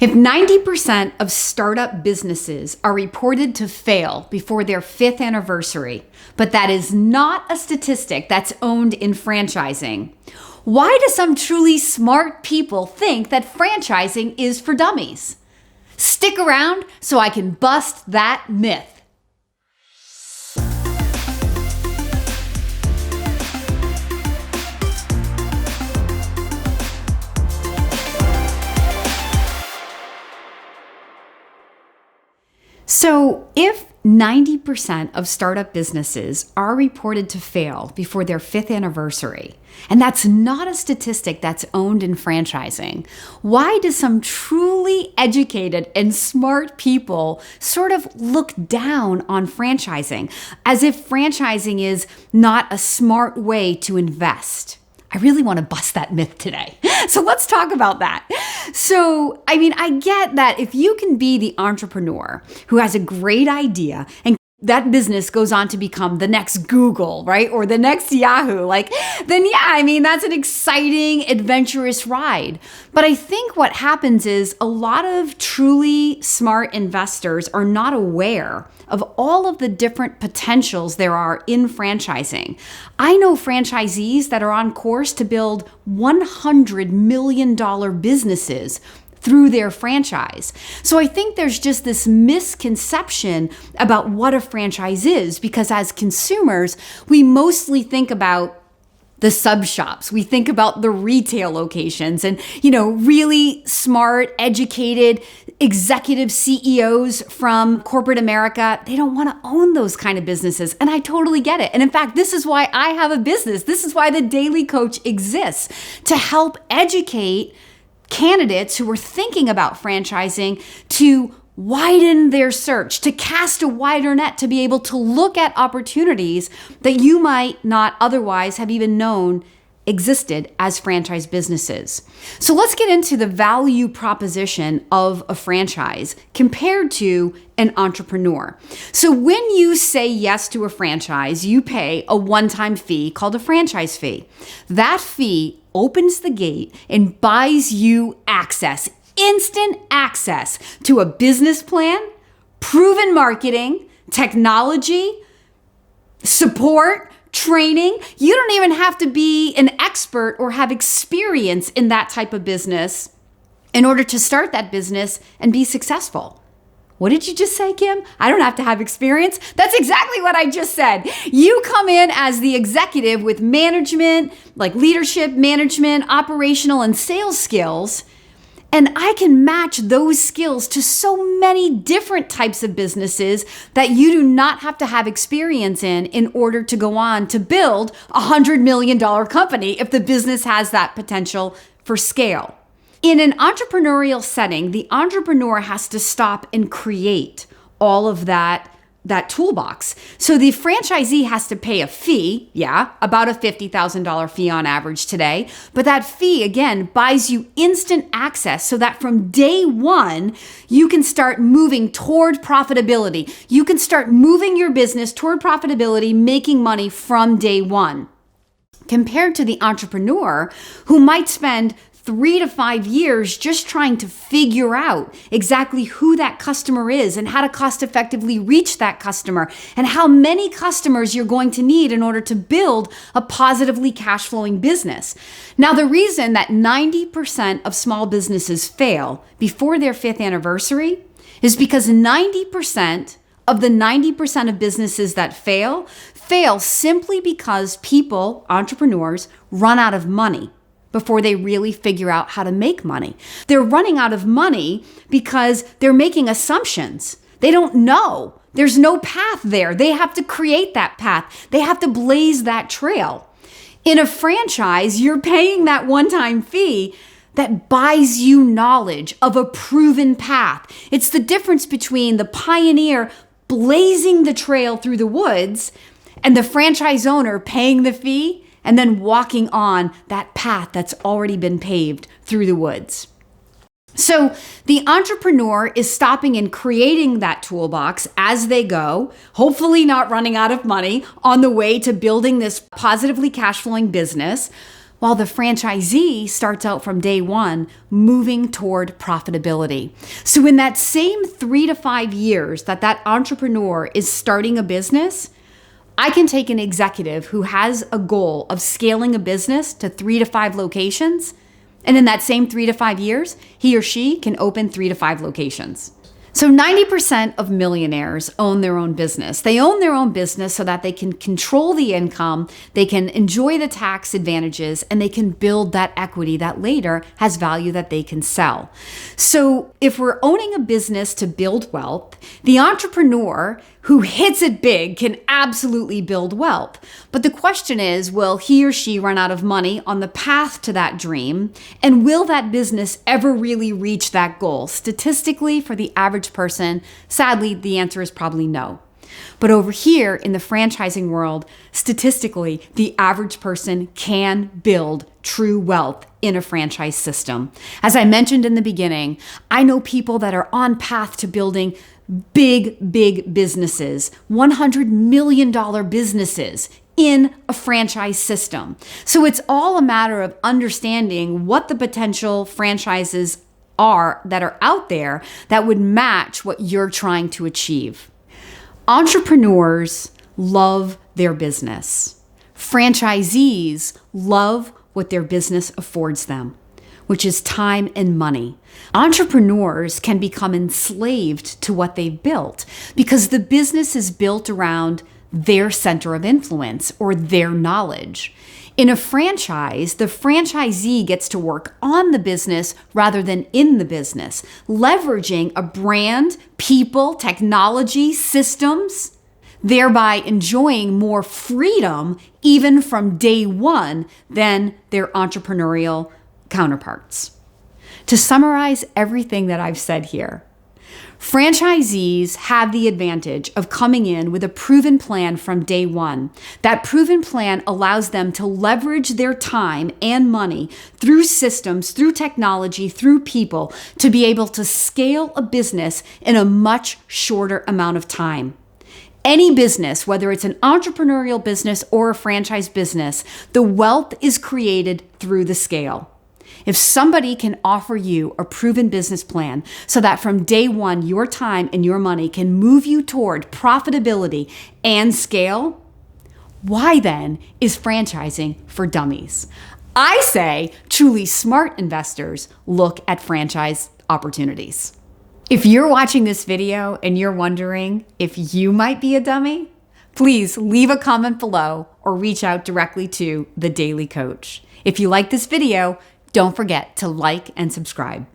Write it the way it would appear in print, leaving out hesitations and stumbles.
If 90% of startup businesses are reported to fail before their fifth anniversary, but that is not a statistic that's owned in franchising, why do some truly smart people think that franchising is for dummies? Stick around so I can bust that myth. So if 90% of startup businesses are reported to fail before their fifth anniversary, and that's not a statistic that's owned in franchising, why do some truly educated and smart people sort of look down on franchising as if franchising is not a smart way to invest? I really want to bust that myth today. So let's talk about that. So, I get that if you can be the entrepreneur who has a great idea and that business goes on to become the next Google, right? Or the next Yahoo, then that's an exciting, adventurous ride. But I think what happens is a lot of truly smart investors are not aware of all of the different potentials there are in franchising. I know franchisees that are on course to build $100 million businesses through their franchise. So I think there's just this misconception about what a franchise is, because as consumers, we mostly think about the sub shops. We think about the retail locations and, really smart, educated executive CEOs from corporate America. They don't want to own those kind of businesses. And I totally get it. And in fact, this is why I have a business. This is why the Daily Coach exists, to help educate candidates who are thinking about franchising to widen their search, to cast a wider net, to be able to look at opportunities that you might not otherwise have even known existed as franchise businesses. So let's get into the value proposition of a franchise compared to an entrepreneur. So when you say yes to a franchise, you pay a one-time fee called a franchise fee. That fee opens the gate and buys you access, instant access to a business plan, proven marketing, technology, support, training. You don't even have to be an expert or have experience in that type of business in order to start that business and be successful. What did you just say, Kim? I don't have to have experience? That's exactly what I just said. You come in as the executive with management, like leadership, management, operational, and sales skills, and I can match those skills to so many different types of businesses that you do not have to have experience in order to go on to build a $100 million company if the business has that potential for scale. In an entrepreneurial setting, the entrepreneur has to stop and create all of that toolbox. So the franchisee has to pay a fee, about a $50,000 fee on average today. But that fee, again, buys you instant access so that from day one, you can start moving toward profitability. You can start moving your business toward profitability, making money from day one. Compared to the entrepreneur who might spend 3 to 5 years just trying to figure out exactly who that customer is and how to cost effectively reach that customer and how many customers you're going to need in order to build a positively cash flowing business. Now, the reason that 90% of small businesses fail before their fifth anniversary is because 90% of the 90% of businesses that fail simply because people, entrepreneurs, run out of money before they really figure out how to make money. They're running out of money because they're making assumptions. They don't know. There's no path there. They have to create that path. They have to blaze that trail. In a franchise, you're paying that one-time fee that buys you knowledge of a proven path. It's the difference between the pioneer blazing the trail through the woods and the franchise owner paying the fee and then walking on that path that's already been paved through the woods. So the entrepreneur is stopping and creating that toolbox as they go, hopefully not running out of money on the way to building this positively cash flowing business, while the franchisee starts out from day one moving toward profitability. So in that same 3 to 5 years that entrepreneur is starting a business, I can take an executive who has a goal of scaling a business to 3 to 5 locations, and in that same 3 to 5 years, he or she can open 3 to 5 locations. So 90% of millionaires own their own business. They own their own business so that they can control the income, they can enjoy the tax advantages, and they can build that equity that later has value that they can sell. So if we're owning a business to build wealth, the entrepreneur who hits it big can absolutely build wealth. But the question is, will he or she run out of money on the path to that dream? And will that business ever really reach that goal? Statistically, for the average person, sadly, the answer is probably no. But over here in the franchising world, statistically, the average person can build true wealth in a franchise system. As I mentioned in the beginning, I know people that are on path to building big businesses, $100 million businesses in a franchise system. So it's all a matter of understanding what the potential franchises are that are out there that would match what you're trying to achieve. Entrepreneurs love their business. Franchisees love what their business affords them, which is time and money. Entrepreneurs can become enslaved to what they've built because the business is built around their center of influence or their knowledge. In a franchise, the franchisee gets to work on the business rather than in the business, leveraging a brand, people, technology, systems, thereby enjoying more freedom even from day one than their entrepreneurial counterparts. To summarize everything that I've said here, franchisees have the advantage of coming in with a proven plan from day one. That proven plan allows them to leverage their time and money through systems, through technology, through people to be able to scale a business in a much shorter amount of time. Any business, whether it's an entrepreneurial business or a franchise business, the wealth is created through the scale. If somebody can offer you a proven business plan so that from day one, your time and your money can move you toward profitability and scale, why then is franchising for dummies? I say truly smart investors look at franchise opportunities. If you're watching this video and you're wondering if you might be a dummy, please leave a comment below or reach out directly to The Daily Coach. If you like this video, don't forget to like and subscribe.